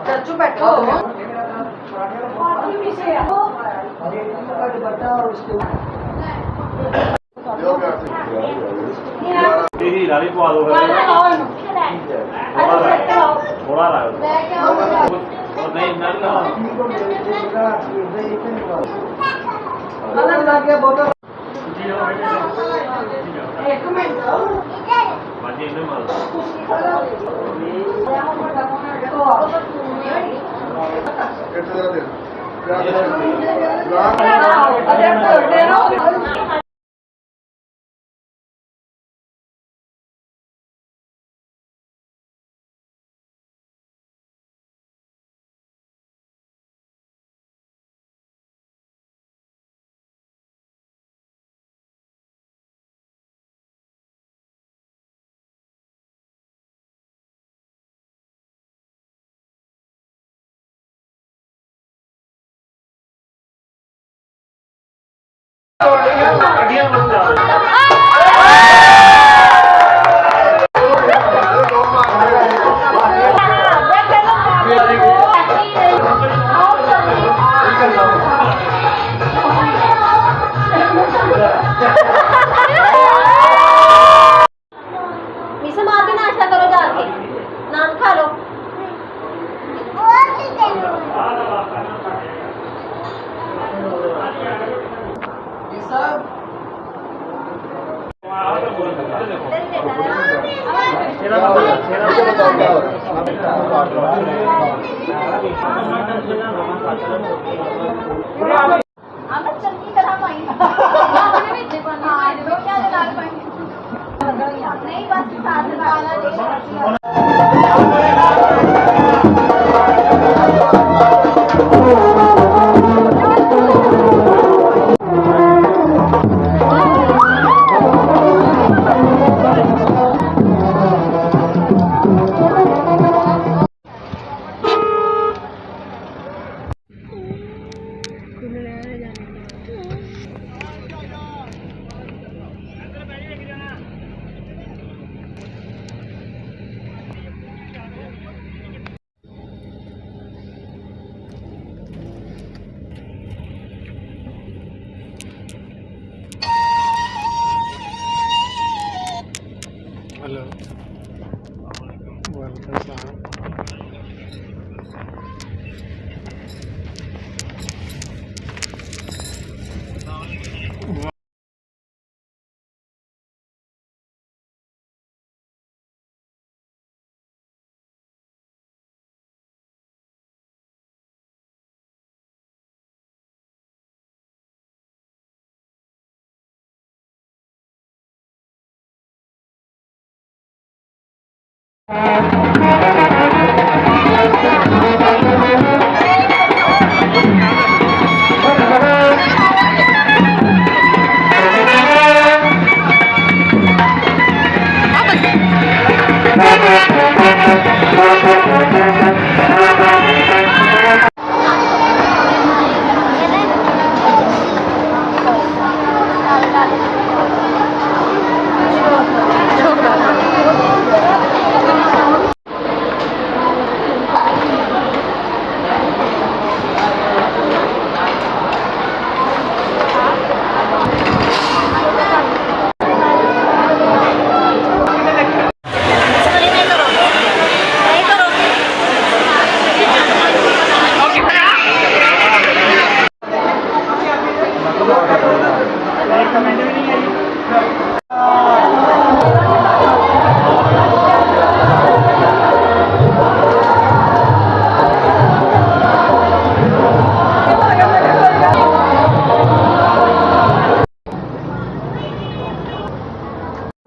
चाचू बैठो लारी पवा दो थोड़ा नहीं एक मिनट बाजी ने मार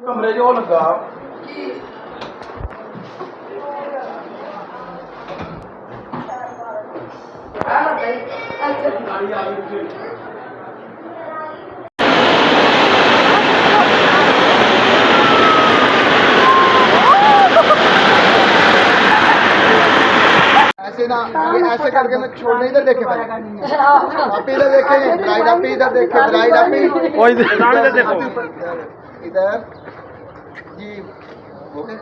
कमरे जो लगा ऐसे ना ऐसे करके मैं छोड़ने इधर देखे भाई आप इधर देखे ब्राइड आप इधर देखे ब्राइड आप इधर देखो इधर जी ओके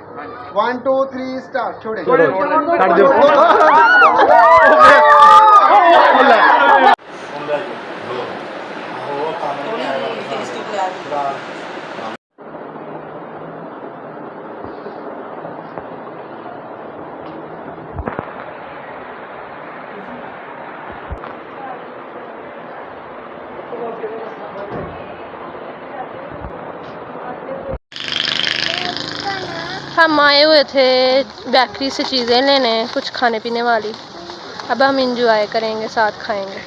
1 2 3 स्टार्ट छोड़े ਛੱਡ ਦਿਓ ਹੁੰਦਾ ਜੀ हम आए हुए थे बेकरी से चीज़ें लेने कुछ खाने पीने वाली। अब हम इंजॉय करेंगे, साथ खाएंगे।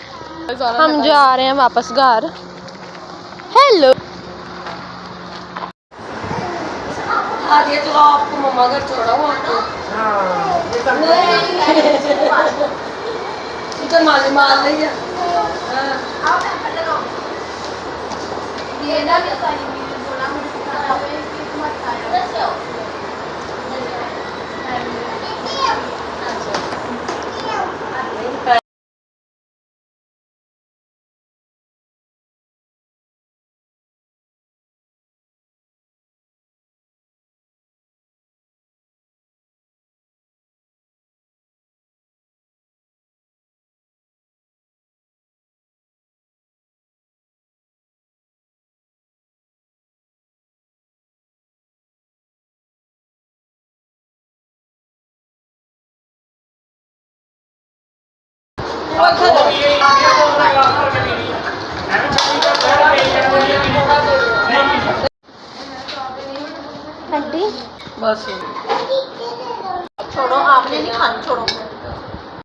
हम जा रहे हैं वापस घर। हेलो आगे तो आपको मम्मा घर छोड़ा हूँ आपको। इधर मार मार लिया। ये ना आंटी बस